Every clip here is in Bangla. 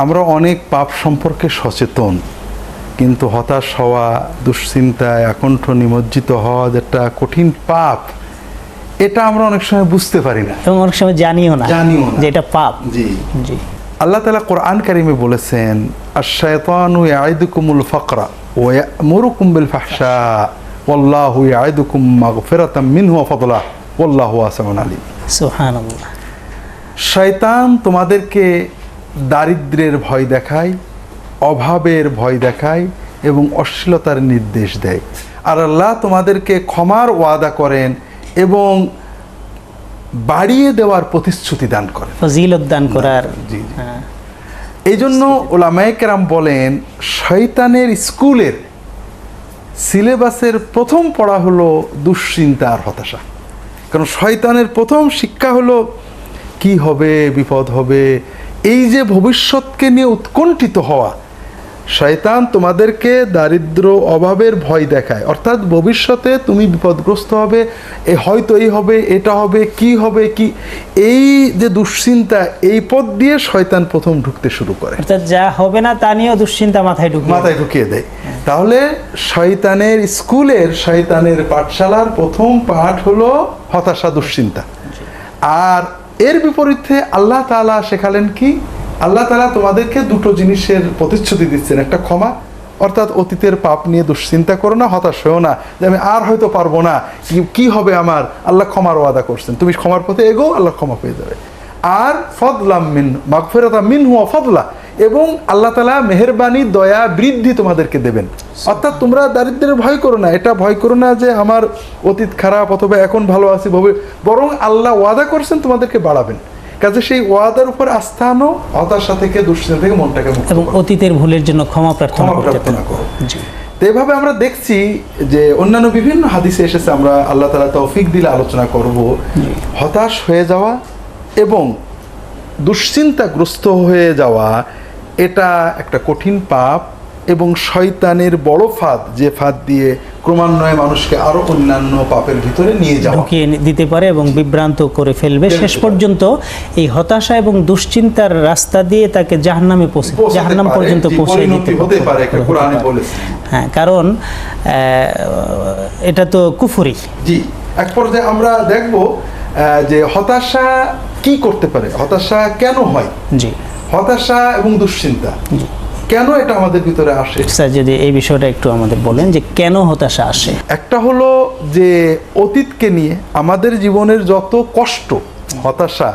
আমরা অনেক পাপ সম্পর্কে সচেতন, কিন্তু হতাশ হওয়া, দুশ্চিন্তায় আকণ্ঠ নিমজ্জিত হওয়া যেটা কঠিন পাপ, এটা আমরা অনেক সময় বুঝতে পারি না এবং অনেক সময় জানিও না যে এটা পাপ। জি জি। আল্লাহ তাআলা কোরআন কারিমে বলেছেন, আশ-শায়তানু ইয়াইদুকুমুল ফাকরা ওয়া ইয়া'মুরুকুম বিল ফাহশা ওয়াল্লাহু ইয়াইদুকুম মাগফিরাতাম মিনহু ওয়া ফাদলা ওয়াল্লাহু ওয়াসিউন আলিম। সুবহানাল্লাহ। শয়তান তোমাদেরকে দারিদ্র্যের ভয় দেখায়, অভাবের ভয় দেখায় এবং অশ্লীলতার নির্দেশ দেয়, আর আল্লাহ তোমাদেরকে ক্ষমার ওয়াদা করেন এবং বাড়িয়ে দেওয়ার প্রতিশ্রুতি দান করেন, ফজিলত দান করার। জি। এই জন্য উলামায়ে কেরাম বলেন, শয়তানের স্কুলের সিলেবাসের প্রথম পড়া হলো দুশ্চিন্তা আর হতাশা। কারণ শয়তানের প্রথম শিক্ষা হলো কি হবে, বিপদ হবে, এই যে ভবিষ্যৎকে নিয়ে উৎকণ্ঠিত হওয়া। শয়তান তোমাদেরকে দারিদ্র অভাবের ভয় দেখায়, অর্থাৎ ভবিষ্যতে তুমি বিপদগ্রস্ত হবে, হয়তো এই হবে, এটা হবে, কি হবে, কি, এই যে দুশ্চিন্তা, এই পথ দিয়ে শয়তান প্রথম ঢুকতে শুরু করে, অর্থাৎ যা হবে না তা নিয়েও দুশ্চিন্তা মাথায় ঢুকিয়ে দেয়। তাহলে শয়তানের স্কুলের, শয়তানের পাঠশালার প্রথম পাঠ হলো হতাশা, দুশ্চিন্তা। আর এর বিপরীতে আল্লাহ তাআলা শেখালেন কি? আল্লাহ তাআলা তোমাদেরকে দুটো জিনিসের প্রতিশ্রুতি দিচ্ছেন। একটা ক্ষমা, অর্থাৎ অতীতের পাপ নিয়ে দুশ্চিন্তা করো না, হতাশ হও না যে আমি আর হয়তো পারবো না, কি হবে আমার। আল্লাহ ক্ষমার ওয়াদা করছেন, তুমি ক্ষমার পথে এগো, আল্লাহ ক্ষমা পেয়ে যাবে। আর ফদলাম মিন মাগফিরাতাম মিনহু ওয়া ফাদলা, এবং আল্লাহ তাআলা মেহেরবানি, দয়া, বৃদ্ধি তোমাদেরকে দেবেন। অর্থাৎ তোমরা দারিদ্র্যের ভয় করো না, এটা ভয় করো না যে আমার অতীত খারাপ অথবা এখন ভালো আছি, বরং আল্লাহ ওয়াদা করছেন তোমাদেরকে বাড়াবেন। কাজে সেই ওয়াদার উপর আস্থা আনো, হতাশা থেকে, দুশ্চিন্তা থেকে মনটাকে মুক্ত করো, এবং অতীতের ভুলের জন্য ক্ষমা প্রার্থনা করো। তো এভাবে আমরা দেখছি যে অন্যান্য বিভিন্ন হাদিসে এসেছে, আমরা আল্লাহ তাআলা তৌফিক দিলে আলোচনা করব। হতাশ হয়ে যাওয়া এবং দুশ্চিন্তাগ্রস্ত হয়ে যাওয়া এটা একটা কঠিন পাপ এবং শয়তানের বড় ফাঁদ, যে ফাঁদ দিয়ে ক্রমান্বয়ে মানুষকে আরো অন্যান্য পাপের ভিতরে নিয়ে যাওয়া, ঢুকিয়ে দিতে পারে এবং বিভ্রান্ত করে ফেলবে। শেষ পর্যন্ত এই হতাশা এবং দুশ্চিন্তার রাস্তা দিয়ে তাকে জাহান্নাম পর্যন্ত পৌঁছে দিতে পারে। কোরআনে বলেছে। হ্যাঁ, কারণ এটা তো কুফরি। জি। এক পর্যায়ে আমরা দেখব যে হতাশা কি করতে পারে, হতাশা কেন হয়। জি। হতাশা এবং দুশ্চিন্তা কেন এটা আমাদের ভিতরে আসে, স্যার যদি এই বিষয়টা একটু আমাদের বলেন যে কেন হতাশা আসে। একটা হলো যে অতীতকে নিয়ে আমাদের জীবনের যত কষ্ট, হতাশা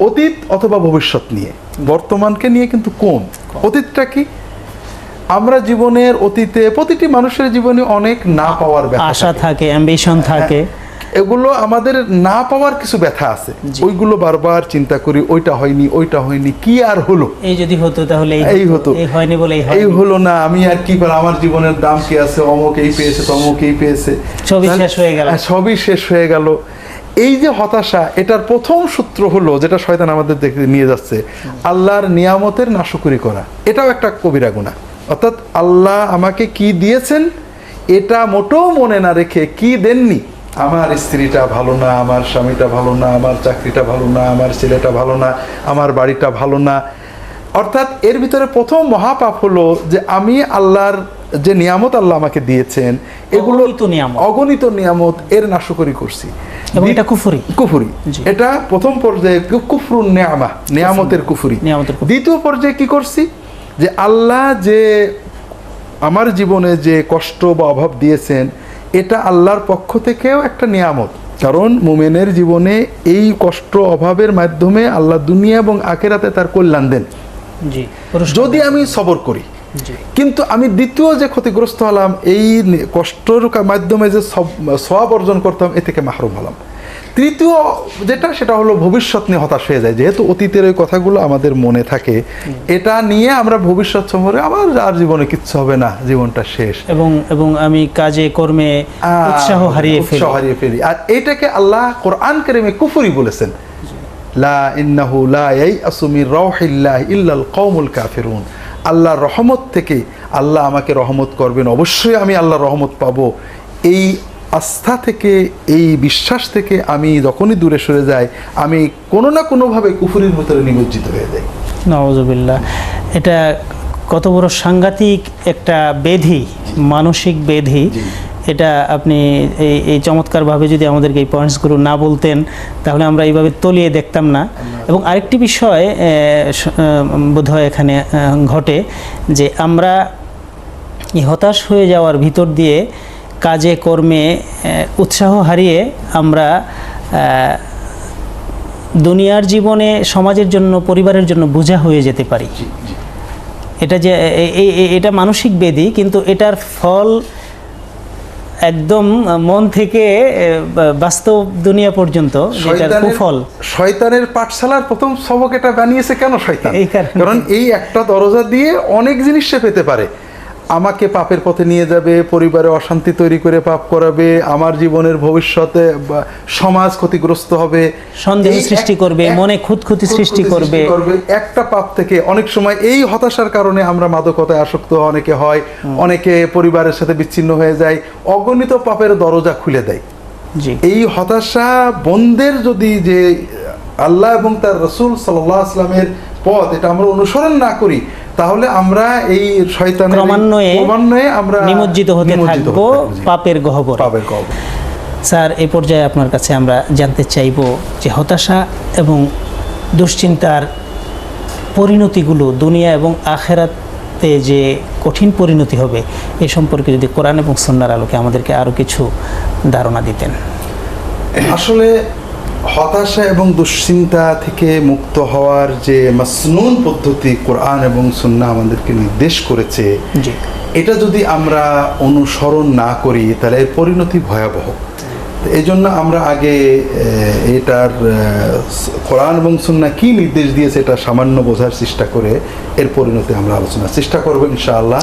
অতীত অথবা ভবিষ্যৎ নিয়ে, বর্তমানকে নিয়ে কিন্তু কম। অতীতটা কি? আমরা জীবনের অতীতে, প্রতিটি মানুষের জীবনে অনেক না পাওয়ার আশা থাকে, অ্যাম্বিশন থাকে, এগুলো আমাদের না পাওয়ার কিছু ব্যথা আছে, ওইগুলো বারবার চিন্তা করি, ওইটা হয়নি, কি আর হলো, এই যদি হতো তাহলে এই হতো, এই হয়নি বলে এই হলো না, আমি আর কি পারলাম, আমার জীবনের দাম কি আছে, অমুক এই পেয়েছে, তমুক এই পেয়েছে, সবই শেষ হয়ে গেল। এই যে হতাশা, এটার প্রথম সূত্র হলো, যেটা শয়তান আমাদের নিয়ে যাচ্ছে, আল্লাহর নিয়ামতের নাশকরি করা। এটাও একটা কবিরা গুনাহ। অর্থাৎ আল্লাহ আমাকে কি দিয়েছেন এটা মোটেও মনে না রেখে, কি দেননি, আমার স্ত্রীটা ভালো না, আমার স্বামীটা ভালো না, আমার চাকরিটা ভালো না, আমার ছেলেটা ভালো না, আমার বাড়িটা ভালো না। অর্থাৎ এর ভিতরে প্রথম মহাপাপ হলো যে আমি আল্লাহর যে নিয়ামত আল্লাহ আমাকে দিয়েছেন, এগুলো অগণিত নিয়ামত, এর নাশকরি করছি। এটা কুফরি। এটা প্রথম পর্যায়ে কুফরুন নিয়ামা, নিয়ামতের কুফরি। দ্বিতীয় পর্যায়ে কি করছি, যে আল্লাহ যে আমার জীবনে যে কষ্ট বা অভাব দিয়েছেন, এটা আল্লাহর পক্ষ থেকেও একটা নিয়ামত। কারণ মুমিনের জীবনে এই কষ্ট অভাবের মাধ্যমে আল্লাহ দুনিয়া এবং আখিরাতে তার কল্যাণ দেন যদি আমি সবর করি। কিন্তু আমি দ্বিতীয় যে ক্ষতিগ্রস্ত হলাম, এই কষ্টের মাধ্যমে যে সওয়াব অর্জন করতাম, এ থেকে মাহরুম হলাম। তৃতীয় যেটা, সেটা হলো ভবিষ্যৎ নিয়ে হতাশ হয়ে যায়। যেহেতু অতীতের ওই কথাগুলো আমাদের মনে থাকে, এটা নিয়ে আমরা ভবিষ্যৎ সম্পর্কে আমার আর জীবনে কিচ্ছু হবে না, জীবনটা শেষ, এবং আমি কাজে কর্মে উৎসাহ হারিয়ে ফেলি। আর এটাকে আল্লাহ কোরআন কারীমে কুফরি বলেছেন, লা ইন্নাহু লা ইয়াইআসু মির রাউহিল্লাহি ইল্লাল কওমুল কাফিরুন। আল্লাহর রহমত থেকে আল্লাহ আমাকে রহমত করবেন, অবশ্যই আমি আল্লাহর রহমত পাবো, এই আস্থা থেকে, এই বিশ্বাস থেকে আমি যখনই দূরে সরে যাই, আমি কোনো না কোনোভাবে কুফরির ভিতরে নিমজ্জিত হয়ে যাই। নাউযুবিল্লাহ। এটা কত বড় সাংঘাতিক একটা ব্যাধি, মানসিক ব্যাধি। এটা আপনি এই চমৎকারভাবে যদি আমাদেরকে এই পয়েন্টসগুলো না বলতেন তাহলে আমরা এইভাবে তলিয়ে দেখতাম না। এবং আরেকটি বিষয় বোধহয় এখানে ঘটে যে আমরা এই হতাশ হয়ে যাওয়ার ভিতর দিয়ে কাজে কর্মে উৎসাহ হারিয়ে আমরা দুনিয়ার জীবনে সমাজের জন্য, পরিবারের জন্য বোঝা হয়ে যেতে পারি। এটা যে এটা মানসিক ব্যাধি, কিন্তু এটার ফল একদম মন থেকে বাস্তব দুনিয়া পর্যন্ত এটার কুফল। শয়তানের পাঠশালার প্রথম সবক এটা বানিয়েছে কেন শয়তান? কারণ এই একটা দরজা দিয়ে অনেক জিনিস সে পেতে পারে। আমাকে পাপের পথে নিয়ে যাবে, পরিবারে অশান্তি তৈরি করে পাপ করাবে, আমার জীবনের ভবিষ্যতে সমাজ ক্ষতিগ্রস্ত হবে, সন্দেহ সৃষ্টি করবে, মনে খুঁতখুঁতি সৃষ্টি করবে। একটা পাপ থেকে অনেক সময় এই হতাশার কারণে আমরা মাদকতায় আসক্ত অনেকে হয়, অনেকে পরিবারের সাথে বিচ্ছিন্ন হয়ে যায়, অগণিত পাপের দরজা খুলে দেয়। এই হতাশা বন্ধের যদি যে আল্লাহ এবং তার রাসূল সাল্লাল্লাহু আলাইহি ওয়াসাল্লামের পথ এটা আমরা অনুসরণ না করি, তাহলে আমরা এই শয়তানের ক্রমান্বয়ে আমরা নিমজ্জিত হতে থাকবো পাপের গহ্বরে। স্যার, এই পর্যায়ে আপনার কাছে আমরা জানতে চাইব যে হতাশা এবং দুশ্চিন্তার পরিণতিগুলো দুনিয়া এবং আখিরাতে যে কঠিন পরিণতি হবে এই সম্পর্কে যদি কোরআন এবং সুন্নাহর আলোকে আমাদেরকে আরও কিছু ধারণা দিতেন। আসলে হতাশা এবং দুশ্চিন্তা থেকে মুক্ত হওয়ার যে মাসনুন পদ্ধতি কোরআন এবং সুন্নাহ আমাদেরকে নির্দেশ করেছে, এটা যদি আমরা অনুসরণ না করি তাহলে এর পরিণতি ভয়াবহ। এই জন্য আমরা আগে এটার কোরআন এবং সুন্নাহ কি নির্দেশ দিয়েছে এটা সামান্য বোঝার চেষ্টা করে এর পরিণতি আমরা আলোচনার চেষ্টা করব ইনশাআল্লাহ।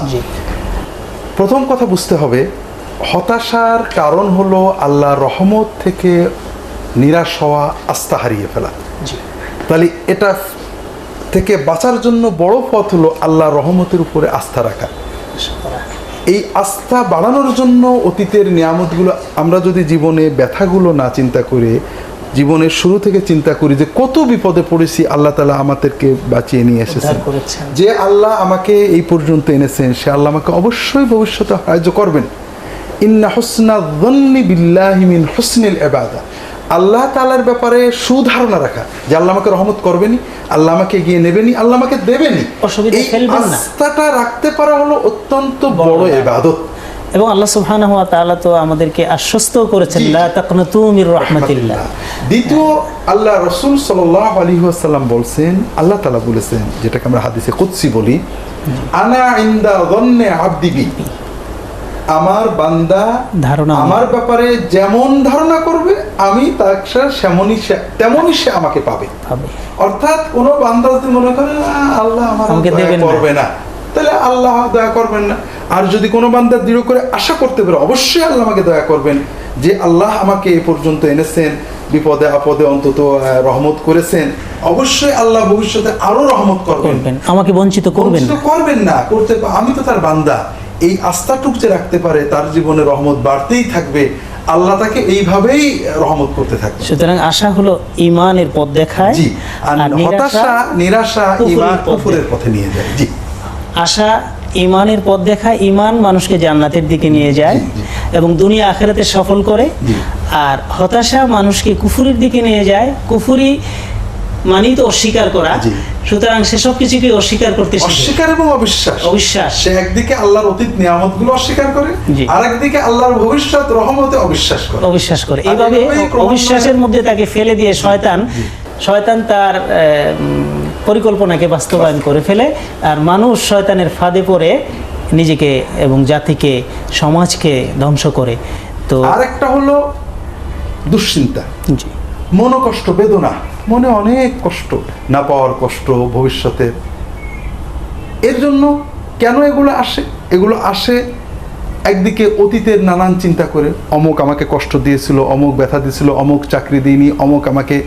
প্রথম কথা বুঝতে হবে, হতাশার কারণ হলো আল্লাহর রহমত থেকে নিরাশ হওয়া, আস্থা হারিয়ে ফেলা। তাহলে এটা থেকে বাঁচার জন্য বড় পথ হলো আল্লাহর রহমতের উপরে আস্থা রাখা। এই আস্থা বাড়ানোর জন্য অতীতের নিয়ামতগুলো আমরা যদি জীবনে ব্যথাগুলো না চিন্তা করে জীবনের শুরু থেকে চিন্তা করি যে কত বিপদে পড়েছি, আল্লাহ তাআলা আমাদেরকে বাঁচিয়ে নিয়ে এসেছেন, যে আল্লাহ আমাকে এই পর্যন্ত এনেছেন, সে আল্লাহ আমাকে অবশ্যই ভবিষ্যতে সাহায্য করবেন। ইন্না হুসনা যন্নি বিল্লাহি মিন হুসনিল ইবাদা। আল্লাহ তাআলার ব্যাপারে সুধারণা রাখা যে আল্লাহ আমাকে রহমত করবেনি, আল্লাহ আমাকে এগিয়ে নেবেনি, আল্লাহ আমাকে দেবেনি, এই আস্থাটা রাখতে পারা হলো অত্যন্ত বড় ইবাদত। এবং আল্লাহ সুবহানাহু ওয়া তাআলা তো আমাদেরকে আশ্বস্ত করেছেন, লা তাকনাতু মির রাহমাতিল্লাহ। দ্বিতীয়, আল্লাহ রাসূল সাল্লাল্লাহু আলাইহি ওয়াসাল্লাম বলছেন, আল্লাহ তাআলা বলেছেন, যেটাকে আমরা হাদিসে কুদসি বলি, আনা ইনদা যন্নি আবদি বি। আমার বান্দা আমার ব্যাপারে যেমন ধারণা করবে আমি তাকে তেমনই সে আমাকে পাবে। অর্থাৎ কোন বান্দা যদি মনে করে আল্লাহ আমাকে দয়া করবে না, তাহলে আল্লাহ দয়া করবেন না। আর যদি কোনো বান্দা দৃঢ় করে আশা করতে পারে অবশ্যই আল্লাহ আমাকে দয়া করবেন, যে আল্লাহ আমাকে এই পর্যন্ত এনেছেন, বিপদে আপদে অন্তত রহমত করেছেন, অবশ্যই আল্লাহ ভবিষ্যতে আরো রহমত করবেন, আমাকে বঞ্চিত করবেন না, আমি তো তার বান্দা। এই আস্থাটুক যে রাখতে পারে তার জীবনে রহমত বাড়তেই থাকবে, আল্লাহ তাকে এইভাবেই রহমত করতে থাকবে। সুতরাং আশা হলো ঈমানের পথ দেখায়, আর হতাশা নিরাশা ঈমান কুফরের পথে নিয়ে যায়। জি, আশা ঈমানের পথ দেখায়, ঈমান মানুষকে জান্নাতের দিকে নিয়ে যায় এবং দুনিয়া আখিরাতে সফল করে। আর হতাশা মানুষকে কুফরের দিকে নিয়ে যায়, কুফরি মানেই তো অস্বীকার করা। সুতরাং সেসব কিছুকে অস্বীকার করতে অস্বীকার এবং অবিশ্বাস। সে একদিকে আল্লাহর অতীত নিয়ামতগুলো অস্বীকার করে, আর একদিকে আল্লাহর ভবিষ্যৎ রহমতে অবিশ্বাস করে। এইভাবে অবিশ্বাসের মধ্যে তাকে ফেলে দিয়ে শয়তান তার পরিকল্পনাকে বাস্তবায়ন করে ফেলে, আর মানুষ শয়তানের ফাঁদে পড়ে নিজেকে এবং জাতিকে, সমাজকে ধ্বংস করে। তো আরেকটা হলো দুশ্চিন্তা, মনোকষ্ট, বেদনা, মনে অনেক কষ্ট, না পাওয়ার কষ্ট ভবিষ্যতে। এর জন্য কেন এগুলো আসে একদিকে অতীতের নানান চিন্তা করে, অমুক আমাকে কষ্ট দিয়েছিল, অমুক ব্যথা দিয়েছিল, অমুক চাকরি দিইনি, অমুক আমাকে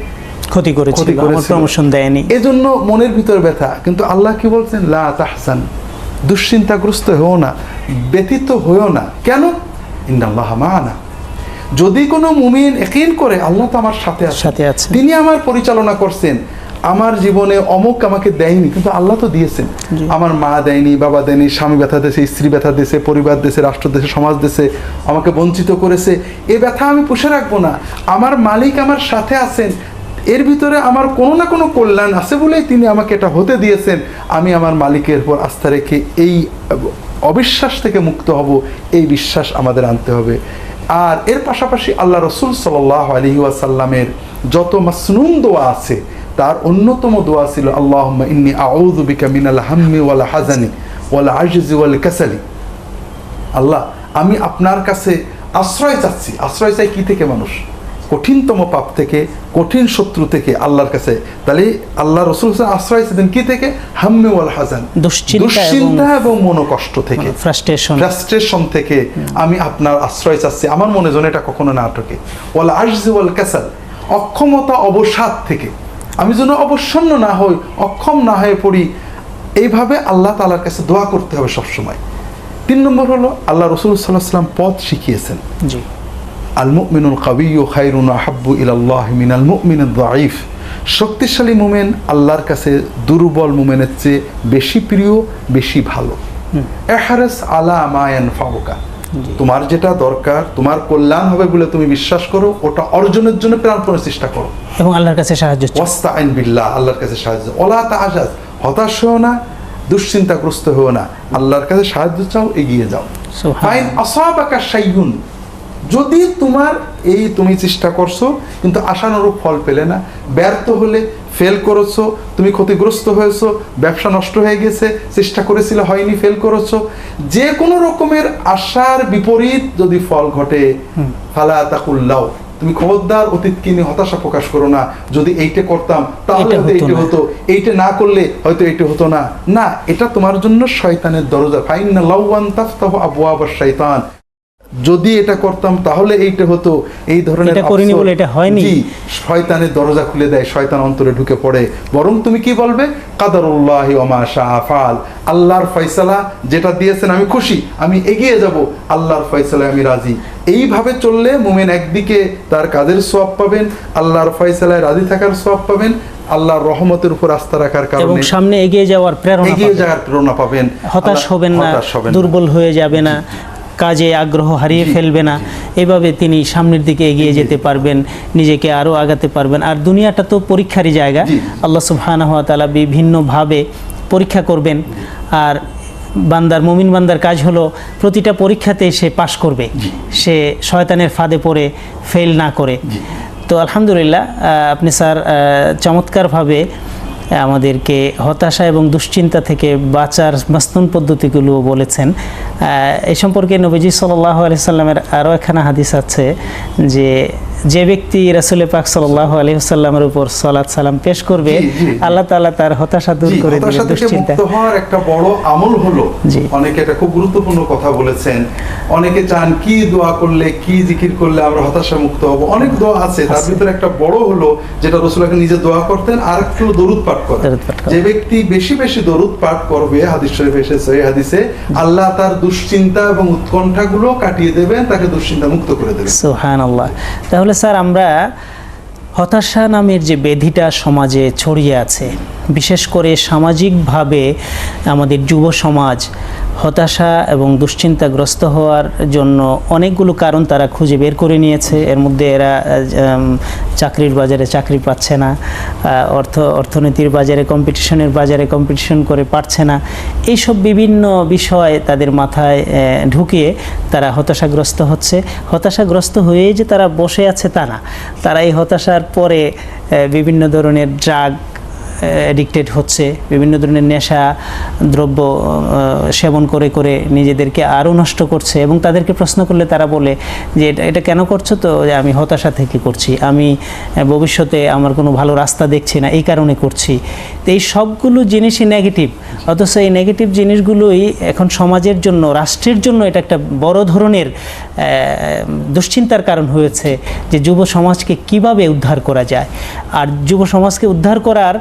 ক্ষতি করেছিল, প্রমোশন দেয়নি, এজন্য মনের ভিতর ব্যথা। কিন্তু আল্লাহ কি বলছেন, লা তাহজান, দুশ্চিন্তাগ্রস্ত হও না, ব্যথিত হও না। কেন? ইন্নাল্লাহা মা'ানা। যদি কোনো মুমিন ইয়াকিন করে আল্লাহ তো আমার সাথে আছে, তিনি আমার পরিচালনা করছেন, আমার জীবনে অমুক আমাকে দেয়নি, কিন্তু আল্লাহ তো দিয়েছেন। আমার মা দেয়নি, বাবা দেয়নি, স্বামী ব্যথা দিয়েছে, স্ত্রী ব্যথা দিয়েছে, পরিবার দিয়েছে, রাষ্ট্র দিয়েছে, সমাজ দিয়েছে, আমাকে বঞ্চিত করেছে। এ ব্যথা আমি পুষে রাখবো না। আমার মালিক আমার সাথে আছেন, এর ভিতরে আমার কোনো না কোনো কল্যাণ আছে বলেই তিনি আমাকে এটা হতে দিয়েছেন। আমি আমার মালিকের উপর আস্থা রেখে এই অবিশ্বাস থেকে মুক্ত হব, এই বিশ্বাস আমাদের আনতে হবে। আর এর পাশাপাশি আল্লাহ রসুল সাল্লাল্লাহু আলাইহি ওয়াসাল্লামের যত মাসনুন দোয়া আছে, তার অন্যতম দোয়া ছিল আল্লাহুম্মা ইন্নী আউযু বিকা মিনাল হাম্মি ওয়াল হাযানি ওয়াল আজজি ওয়াল কাসালি। আল্লাহ, আমি আপনার কাছে আশ্রয় চাচ্ছি। আশ্রয় চাই কি থেকে? মানুষ কঠিনতম পাপ থেকে, কঠিন শত্রু থেকে আল্লাহর কাছে। তাহলে আল্লাহ রসুল আশ্রয় চাইতেন কি থেকে? হাম্মি ওয়াল হাযান, দুশ্চিন্তা এবং মনোকষ্ট থেকে, ফ্রাস্ট্রেশন থেকে আমি আপনার আশ্রয় চাচ্ছি, আমার মনে যেন এটা কখনো না আটকে। ওয়াল আজজি ওয়াল কাসাল, অক্ষমতা অবসাদ থেকে আমি যেন অবসন্ন না হই, অক্ষম না হয়ে পড়ি। এইভাবে আল্লাহ তাআলার কাছে দোয়া করতে হবে সবসময়। 3 নম্বর হলো আল্লাহ রসুল সাল্লাল্লাহু আলাইহি ওয়াসাল্লাম পথ শিখিয়েছেন। জি, আল মুমিনুল কাবিয়্যু খায়রুন আহাব্বু ইলাল্লাহি মিনাল মুমিনিদ যায়ীফ। শক্তিশালী মুমিন আল্লাহর কাছে দুর্বল মুমিনের চেয়ে বেশি প্রিয়, বেশি ভালো। ইহরিস আলা মা ইয়ানফাউকা, তোমার যেটা দরকার, তোমার কল্যাণ হবে বলে তুমি বিশ্বাস করো, ওটা অর্জনের জন্য প্রাণপণে চেষ্টা করো এবং আল্লাহর কাছে সাহায্য চাও। ওয়াস্তাইন বিল্লাহ, আল্লাহর কাছে সাহায্য। ওয়ালা তাআজাজ, হতাশ হও না, দুশ্চিন্তাগ্রস্ত হও না, আল্লাহর কাছে সাহায্য চাও, এগিয়ে যাও। ফাইন আসাবাকা শাইউন, যদি তোমার এই তুমি চেষ্টা করছো কিন্তু আশানুরূপ ফল পেলে না, ব্যর্থ হলে, ফেল করেছো, তুমি ক্ষতিগ্রস্ত হয়েছো, ব্যবসা নষ্ট হয়ে গেছে, চেষ্টা করেছিলে হয়নি, ফেল করেছো, যে কোনো রকমের আশার বিপরীত যদি ফল ঘটে, ফালা তাকুল্লাহ, তুমি খবরদার অতীতকে নিয়ে হতাশা প্রকাশ করো না। যদি এইটা করতাম তাহলে হয়তো এইটা হতো, এইটা না করলে হয়তো এইটা হতো না। না, এটা তোমার জন্য শয়তানের দরজা। ফাইন্না লাওয়ান তাফতাহু আবওয়াবাশ শাইতান, যদি এটা করতাম তাহলে এইটা হতো, এই ধরনের এটা করিনি বলে এটা হয়নি, শয়তানের দরজা খুলে দেয়, শয়তান অন্তরে ঢুকে পড়ে। বরং তুমি কি বলবে? কাদারুল্লাহি ওয়া মা শাআ ফাআল, আল্লাহর ফয়সালা যেটা দিয়েছেন আমি খুশি, আমি এগিয়ে যাব, আল্লাহর ফয়সালায় আমি রাজি। এইভাবে চললে মুমিন একদিকে তার কাজের সওয়াব পাবেন, আল্লাহর ফয়সালায় রাজি থাকার সওয়াব পাবেন, আল্লাহর রহমতের উপর আস্থা রাখার কারণে এবং সামনে এগিয়ে যাওয়ার প্রেরণা পাবেন। হতাশ হবেন না, দুর্বল হয়ে যাবে না, কাজে আগ্রহ হারিয়ে ফেলবে না। এভাবে তিনি সামনের দিকে এগিয়ে যেতে পারবেন, নিজেকে আরও আগাতে পারবেন। আর দুনিয়াটা তো পরীক্ষারই জায়গা, আল্লাহ সুবহানাহু ওয়া তাআলা বিভিন্নভাবে পরীক্ষা করবেন। আর বান্দার, মুমিন বান্দার কাজ হলো প্রতিটা পরীক্ষাতে সে পাশ করবে, সে শয়তানের ফাঁদে পড়ে ফেল না করে। তো আলহামদুলিল্লাহ, আপনি স্যার চমৎকারভাবে আমাদেরকে হতাশা এবং দুশ্চিন্তা থেকে বাঁচার মাসনুন পদ্ধতিগুলো বলেছেন। এই সম্পর্কে নবীজি সাল্লাল্লাহু আলাইহি সাল্লামের আরও একখানা হাদিস আছে যে ব্যক্তি রাসূল পাক সাল্লাল্লাহু আলাইহি ওয়াসাল্লামের উপর সালাত সালাম পেশ করবে, আল্লাহ তাআলা তার হতাশা দূর করে দিবেন। দুশ্চিন্তা মুক্ত হওয়ার একটা বড় আমল হলো। অনেকে এটা খুব গুরুত্বপূর্ণ কথা বলেছেন। অনেকে চান কি দোয়া করলে, কি জিকির করলে আমরা হতাশা মুক্ত হব। অনেক দোয়া আছে, তার ভিতরে একটা বড় হলো যেটা রাসূল নিজে দোয়া করতেন, আর একটা হলো দরুদ পাঠ করা। যে ব্যক্তি বেশি বেশি দরুদ পাঠ করবে, হাদিস শরীফে এসেছে, সহিহ হাদিসে, আল্লাহ তার দুশ্চিন্তা এবং উৎকণ্ঠাগুলো কাটিয়ে দেবেন, তাকে দুশ্চিন্তা মুক্ত করে দেবেন। সুবহানাল্লাহ। তাহলে স্যার, আমরা হতাশা নামের যে ব্যাধিটা সমাজে ছড়িয়ে আছে, বিশেষ করে সামাজিকভাবে আমাদের যুব সমাজ হতাশা এবং দুশ্চিন্তাগ্রস্ত হওয়ার জন্য অনেকগুলো কারণ তারা খুঁজে বের করে নিয়েছে। এর মধ্যে এরা চাকরির বাজারে চাকরি পাচ্ছে না, অর্থনীতির বাজারে, কম্পিটিশনের বাজারে কম্পিটিশন করে পারছে না, এইসব বিভিন্ন বিষয় তাদের মাথায় ঢুকিয়ে তারা হতাশাগ্রস্ত হচ্ছে। হতাশাগ্রস্ত হয়েই যে তারা বসে আছে তা না, তারা এই হতাশার পরে বিভিন্ন ধরনের ড্রাগ অ্যাডিক্টেড হচ্ছে, বিভিন্ন ধরনের নেশা দ্রব্য সেবন করে করে নিজেদেরকে আরও নষ্ট করছে। এবং তাদেরকে প্রশ্ন করলে তারা বলে যে এটা কেন করছো? তো আমি হতাশা থেকে করছি, আমি ভবিষ্যতে আমার কোনো ভালো রাস্তা দেখছি না, এই কারণে করছি। তো এই সবগুলো জিনিসই নেগেটিভ, অথচ এই নেগেটিভ জিনিসগুলোই এখন সমাজের জন্য, রাষ্ট্রের জন্য এটা একটা বড় ধরনের দুশ্চিন্তার কারণ হয়েছে যে যুব সমাজকে কিভাবে উদ্ধার করা যায়। আর যুব সমাজকে উদ্ধার করার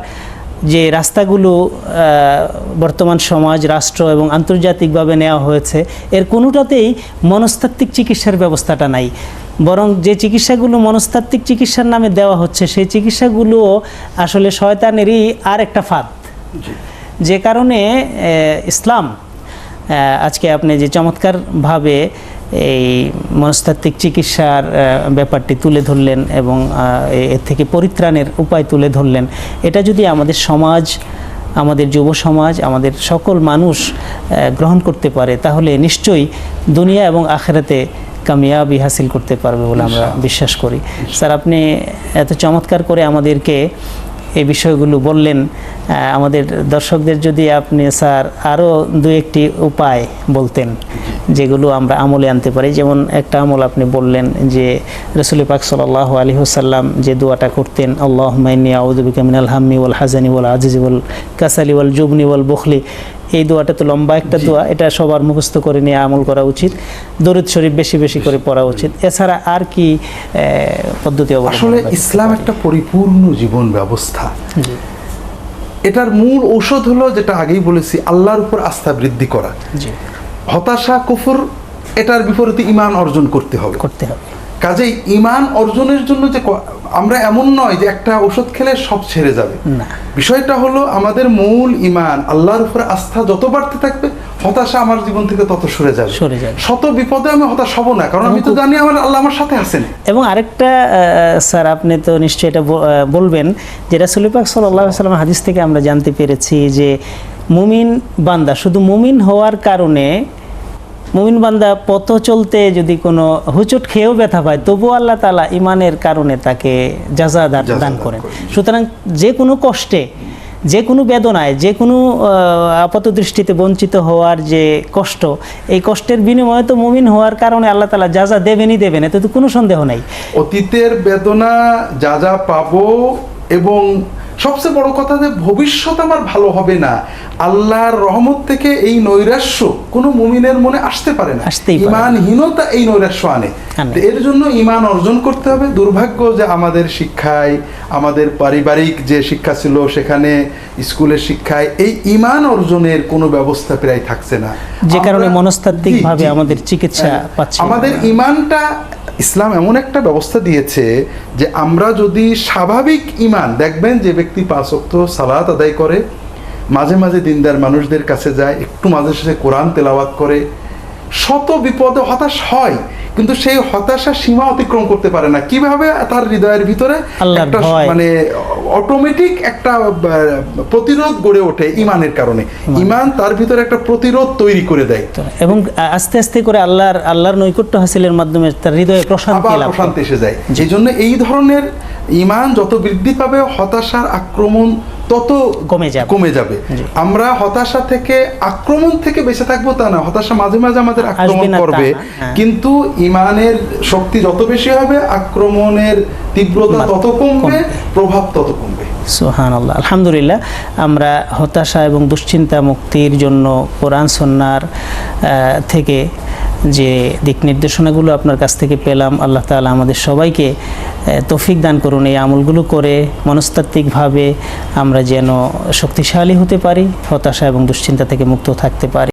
যে রাস্তাগুলো বর্তমান সমাজ, রাষ্ট্র এবং আন্তর্জাতিকভাবে নেওয়া হয়েছে, এর কোনোটাতেই মনস্তাত্ত্বিক চিকিৎসার ব্যবস্থাটা নাই। বরং যে চিকিৎসাগুলো মনস্তাত্ত্বিক চিকিৎসার নামে দেওয়া হচ্ছে সেই চিকিৎসাগুলো আসলে শয়তানেরই আর একটা ফাঁদ, যে কারণে ইসলাম আজকে আপনি যে চমৎকারভাবে এই মনস্তাত্ত্বিক চিকিৎসার ব্যাপারটি তুলে ধরলেন এবং এর থেকে পরিত্রাণের উপায় তুলে ধরলেন, এটা যদি আমাদের সমাজ, আমাদের যুব সমাজ, আমাদের সকল মানুষ গ্রহণ করতে পারে তাহলে নিশ্চয়ই দুনিয়া এবং আখিরাতে কামিয়াবি হাসিল করতে পারবে বলে আমরা বিশ্বাস করি। স্যার, আপনি এত চমৎকার করে আমাদেরকে এই বিষয়গুলো বললেন। আমাদের দর্শকদের যদি আপনি স্যার আরও দু একটি উপায় বলতেন যেগুলো আমরা আমলে আনতে পারি, যেমন একটা আমল আপনি বললেন যে রাসূল পাক সাল্লাল্লাহু আলাইহি ওয়াসাল্লাম যে দোয়াটা করতেন, আল্লাহুম্মা ইন্নী আউযু বিকা মিনাল হাম্মি ওয়াল হাযানি ওয়াল আজজি ওয়াল কাসালি ওয়াল জুবনি ওয়াল বুখলি। এই দোয়াটা তো লম্বা একটা দোয়া, এটা সবার মুখস্থ করে নিয়ে আমল করা উচিত। দরুদ শরীফ বেশি বেশি করে পড়া উচিত। এছাড়া আর কি পদ্ধতি অবলম্বন? আসলে ইসলাম একটা পরিপূর্ণ জীবন ব্যবস্থা। এটার মূল ঔষধ হলো যেটা আগেই বলেছি, আল্লাহর উপর আস্থা বৃদ্ধি করা। হতাশা, কুফর, এটার বিপরীতে ঈমান অর্জন করতে হবে। কাজেই ঈমান অর্জনের জন্য যে আমরা এমন নয় যে একটা ওষুধ খেলে সব ছেড়ে যাবে না। বিষয়টা হলো আমাদের মূল ঈমান, আল্লাহর উপর আস্থা যত বাড়তে থাকবে হতাশা আমার জীবন থেকে তত সরে যাবে। শত বিপদে আমি হতাশ হব না, কারণ আমি তো জানি আমার আল্লাহ আমার সাথে আছেন। এবং আরেকটা স্যার, আপনি তো নিশ্চয়ই এটা বলবেন যে রাসূল পাক সাল্লাল্লাহু আলাইহি ওয়াসাল্লাম হাদিস থেকে আমরা জানতে পেরেছি যে মুমিন বান্দা, শুধু মুমিন হওয়ার কারণে মুমিন বান্দা পথ চলতে যদি কোনো হুচট খেয়েও ব্যথা পায় তবুও আল্লাহ তাআলা ঈমানের কারণে তাকে জাযা দান করেন। সুতরাং যে কোনো কষ্টে, যে কোনো বেদনায়, যে কোনো আপাত দৃষ্টিতে বঞ্চিত হওয়ার যে কষ্ট, এই কষ্টের বিনিময়ে তো মুমিন হওয়ার কারণে আল্লাহ তাআলা জাযা দেবেনই দেবেন, এতে তো কোনো সন্দেহ নাই। অতীতের বেদনা যা পাবো, এবং সবচেয়ে বড় কথা যে ভবিষ্যৎ আমার ভালো হবে না, আল্লাহর রহমত থেকে এই নৈরাশ্য কোনো মুমিনের মনে আসতে পারে না। ঈমানহীনতা এই নৈরাশ্য আনে। এর জন্য ঈমান অর্জন করতে হবে। দুর্ভাগ্য যে আমাদের শিক্ষায়, আমাদের পারিবারিক যে শিক্ষা ছিল সেখানে, স্কুলের শিক্ষায় এই ঈমান অর্জনের কোনো ব্যবস্থা প্রায় থাকছে না, যে কারণে মনস্তাত্ত্বিকভাবে আমাদের চিকিৎসা পাচ্ছি। আমাদের ঈমানটা, ইসলাম এমন একটা ব্যবস্থা দিয়েছে যে আমরা যদি স্বাভাবিক ঈমান, দেখবেন যে ব্যক্তি 5 ওয়াক্ত সালাত আদায় করে, মাঝে মাঝে দিনদার মানুষদের কাছে যায়, একটু মাঝে সাঝে কোরআন তেলাওয়াত করে, শত বিপদে হতাশ হয় কিন্তু সেই হতাশা সীমা অতিক্রম করতে পারে না। কিভাবে? তার হৃদয়ের ভিতরে একটা মানে অটোমেটিক একটা প্রতিরোধ গড়ে ওঠে ঈমানের কারণে। ঈমান তার ভিতরে একটা প্রতিরোধ তৈরি করে দেয় এবং আস্তে আস্তে করে আল্লাহর নৈকট্য হাসিলের মাধ্যমে তার হৃদয়ে প্রশান্তি এসে যায়। এই জন্য এই ধরনের ঈমান যত বৃদ্ধি পাবে হতাশার আক্রমণ তত কমে যাবে। আমরা হতাশা থেকে, আক্রমণ থেকে বেঁচে থাকবো তা না, হতাশা মাঝে মাঝে আমাদের আক্রমণ করবে, কিন্তু ঈমানের শক্তি যত বেশি হবে আক্রমণের তীব্রতা তত কমবে, প্রভাব তত কমবে। সুবহানাল্লাহ। আলহামদুলিল্লাহ, আমরা হতাশা এবং দুশ্চিন্তা মুক্তির জন্য কোরআন সুন্নাহর থেকে যে দিক নির্দেশনাগুলো আপনার কাছ থেকে পেলাম, আল্লাহ তাআলা আমাদের সবাইকে তৌফিক দান করুন এই আমলগুলো করে মনস্তাত্ত্বিকভাবে আমরা যেন শক্তিশালী হতে পারি, হতাশা এবং দুশ্চিন্তা থেকে মুক্ত থাকতে পারি।